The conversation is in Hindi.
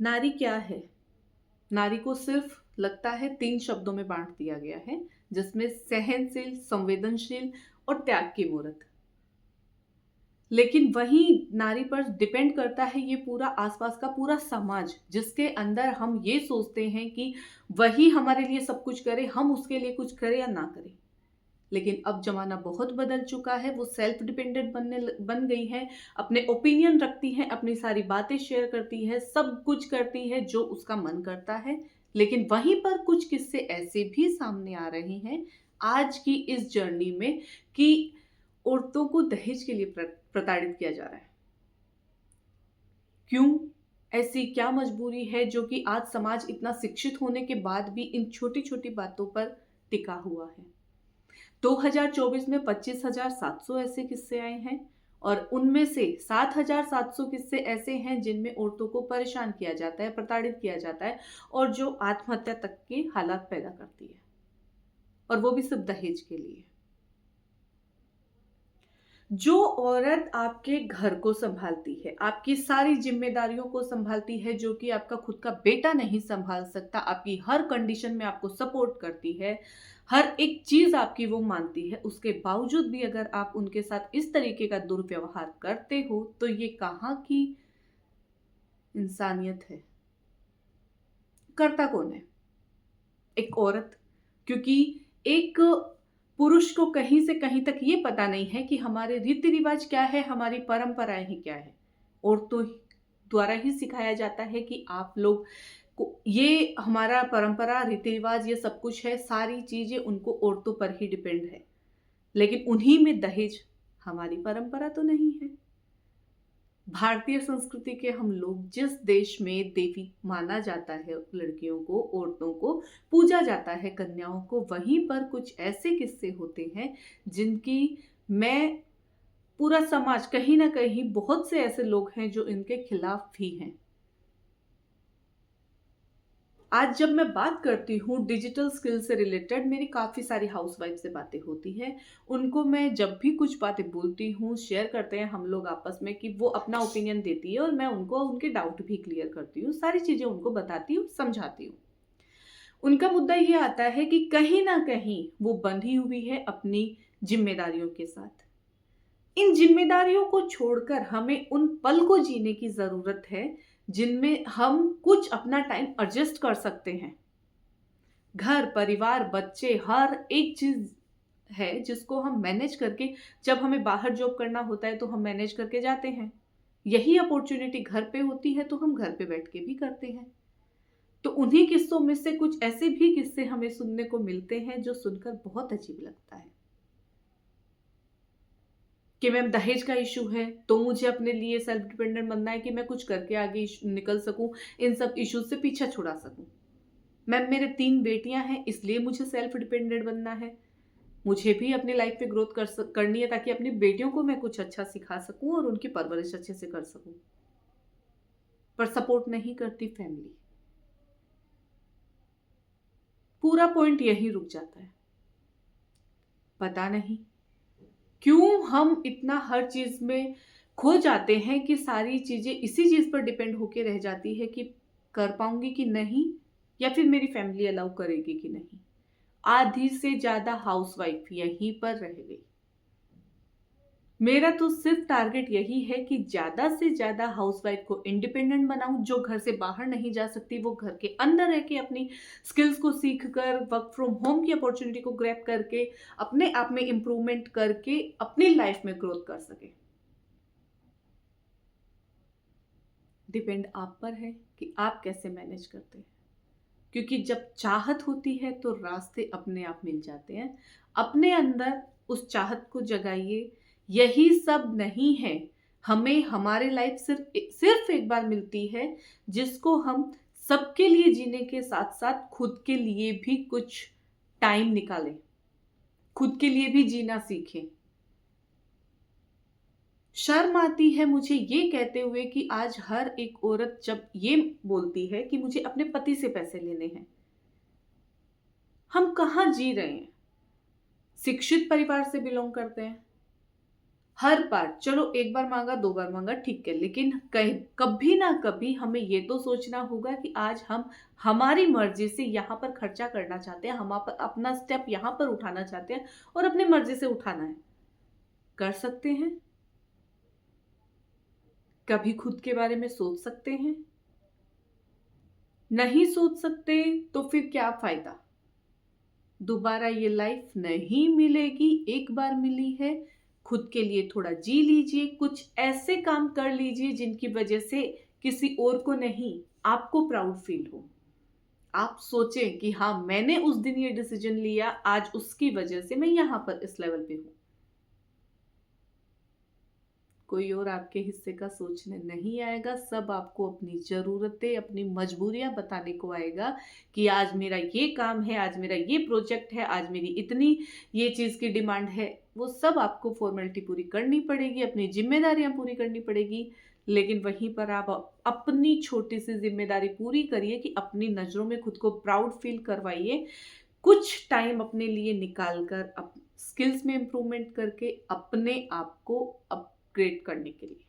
नारी क्या है? नारी को सिर्फ लगता है 3 शब्दों में बाँट दिया गया है, जिसमें सहनशील, संवेदनशील और त्याग की मूरत। लेकिन वहीं नारी पर डिपेंड करता है ये पूरा आस-पास का पूरा समाज, जिसके अंदर हम ये सोचते हैं कि वही हमारे लिए सब कुछ करे, हम उसके लिए कुछ करें या ना करें। लेकिन अब ज़माना बहुत बदल चुका है, वो सेल्फ डिपेंडेंट बन गई हैं, अपने ओपिनियन रखती हैं, अपनी सारी बातें शेयर करती है, सब कुछ करती है जो उसका मन करता है। लेकिन वहीं पर कुछ किस्से ऐसे भी सामने आ रहे हैं, आज की इस जर्नी में कि औरतों को दहेज के लिए प्रताड़ित किया जा रहा है। क्यों? ऐसी क्या मजबूरी है जो कि आज समाज इतना शिक्षित होने के बाद भी इन छोटी-छोटी बातों पर टिका हुआ है? 2024 में 25,700 ऐसे किस्से आए हैं और उनमें से 7,700 किस्से ऐसे हैं जिनमें औरतों को परेशान किया जाता है, प्रताड़ित किया जाता है और जो आत्महत्या तक के हालात पैदा करती है, और वो भी सिर्फ दहेज के लिए। जो औरत आपके घर को सँभालती है, आपकी सारी ज़िम्मेदारियों को सँभालती है, जो कि आपका खुद का बेटा नहीं सँभाल सकता, आपकी हर कंडीशन में आपको सपोर्ट करती है, हर एक चीज़ आपकी वो मानती है, उसके बावजूद भी अगर आप उनके साथ इस तरीके का दुर्व्यवहार करते हो, तो ये कहाँ की इंसानियत है? करता कौन है? एक औरत। क्योंकि एक पुरुष को कहीं से कहीं तक ये पता नहीं है कि हमारे रीति-रिवाज क्या है, हमारी परंपराएँ ही क्या है। औरतों द्वारा ही सिखाया जाता है कि आप लोग को ये हमारा परंपरा, रीति-रिवाज ये सब कुछ है, सारी चीज़ें उनको औरतों पर ही डिपेंड है। लेकिन उन्हीं में दहेज, हमारी परंपरा तो नहीं है। भारतीय संस्कृति के हम लोग जिस देश में देवी माना जाता है लड़कियों को, औरतों को, पूजा जाता है कन्याओं को, वहीं पर कुछ ऐसे किस्से होते हैं जिनकी मैं पूरा समाज कहीं न कहीं बहुत से ऐसे लोग हैं जो इनके खिलाफ भी हैं। आज जब मैं बात करती हूँ डिजिटल स्किल से रिलेटेड, मेरी काफ़ी सारी हाउसवाइफ से बातें होती हैं। उनको मैं जब भी कुछ बातें बोलती हूँ, शेयर करते हैं हम लोग आपस में कि वो अपना ओपिनियन देती है और मैं उनको उनके डाउट भी क्लियर करती हूँ, सारी चीज़ें उनको बताती हूँ, समझाती हूँ। उनका मुद्दा ये आता है कि कहीं न कहीं वो बंधी हुई है अपनी ज़िम्मेदारियों के साथ। इन ज़िम्मेदारियों को छोड़कर हमें उन पल को जीने की ज़रूरत है, जिनमें हम कुछ अपना टाइम एडजस्ट कर सकते हैं। घर, परिवार, बच्चे, हर एक चीज़ है जिसको हम मैनेज करके, जब हमें बाहर जॉब करना होता है तो हम मैनेज करके जाते हैं। यही अपॉर्च्युनिटी घर पे होती है तो हम घर पे बैठ के भी करते हैं। तो उन्हीं किस्सों में से कुछ ऐसे भी किस्से हमें सुनने को मिलते हैं जो सुनकर बहुत अजीब लगता है। कि मैम दहेज का इश्यू है, तो मुझे अपने लिए सेल्फ डिपेंडेंट बनना है कि मैं कुछ करके आगे निकल सकूँ, इन सब इश्यूज़ से पीछा छुड़ा सकूँ। मैम मेरे 3 बेटियाँ हैं, इसलिए मुझे सेल्फ डिपेंडेंट बनना है। मुझे भी अपनी लाइफ़ में ग्रोथ करनी है ताकि अपनी बेटियों को मैं कुछ अच्छा सिखा सकूँ और उनकी परवरिश अच्छे से कर सकूँ। पर सपोर्ट नहीं करती फैमिली। पूरा पॉइंट यहीं रुक जाता है। पता नहीं क्यों हम इतना हर चीज़ में खो जाते हैं कि सारी चीज़ें इसी चीज़ पर डिपेंड होके रह जाती है कि कर पाऊँगी कि नहीं, या फिर मेरी फैमिली अलाउ करेगी कि नहीं। आधी से ज़्यादा हाउसवाइफ यहीं पर रह गई। मेरा तो सिर्फ़ टारगेट यही है कि ज़्यादा से ज़्यादा हाउसवाइफ को इंडिपेंडेंट बनाऊँ, जो घर से बाहर नहीं जा सकती, वो घर के अंदर रह के अपनी स्किल्स को सीख कर, वर्क फ्रॉम होम की अपॉर्च्युनिटी को ग्रैब करके, अपने आप में इम्प्रूवमेंट करके, अपनी लाइफ़ में ग्रोथ कर सके। डिपेंड आप पर है कि आप कैसे मैनेज करते हैं। क्योंकि जब चाहत होती है तो रास्ते अपने आप मिल जाते हैं। अपने अंदर उस चाहत को जगाइए। यही सब नहीं है। हमें हमारी लाइफ सिर्फ़ एक बार मिलती है, जिसको हम सबके लिए जीने के साथ-साथ खुद के लिए भी कुछ टाइम निकालें। खुद के लिए भी जीना सीखें। शर्म आती है मुझे ये कहते हुए कि आज हर एक औरत जब ये बोलती है कि मुझे अपने पति से पैसे लेने हैं। हम कहाँ जी रहे हैं? शिक्षित परिवार से बिलॉन्ग करते हैं। हर बार चलो एक बार माँगा, 2 बार माँगा ठीक है, लेकिन कहीं कभी ना कभी हमें ये तो सोचना होगा कि आज हम हमारी मर्ज़ी से यहाँ पर खर्चा करना चाहते हैं, हम अपना स्टेप यहाँ पर उठाना चाहते हैं और अपनी मर्ज़ी से उठाना है। कर सकते हैं, कभी खुद के बारे में सोच सकते हैं, नहीं सोच सकते तो फिर क्या फ़ायदा? दोबारा ये लाइफ़ नहीं मिलेगी, एक बार मिली है, खुद के लिए थोड़ा जी लीजिए, कुछ ऐसे काम कर लीजिए जिनकी वजह से किसी और को नहीं, आपको प्राउड फ़ील हो। आप सोचें कि हाँ, मैंने उस दिन ये डिसीज़न लिया, आज उसकी वजह से मैं यहाँ पर इस लेवल पे हूँ। कोई और आपके हिस्से का सोचने नहीं आएगा, सब आपको अपनी ज़रूरतें, अपनी मजबूरियाँ बताने को आएगा कि आज मेरा ये काम है, आज मेरा ये प्रोजेक्ट है, आज मेरी इतनी ये चीज़ की डिमांड है। वो सब आपको फ़ॉर्मेलिटी पूरी करनी पड़ेगी, अपनी ज़िम्मेदारियाँ पूरी करनी पड़ेगी, लेकिन वहीं पर आप अपनी छोटी-सी ज़िम्मेदारी पूरी करिए कि अपनी नज़रों में खुद को प्राउड फ़ील करवाइए। कुछ टाइम अपने लिए निकाल कर स्किल्स में इम्प्रूवमेंट करके अपने आप को अपग्रेड करने के लिए।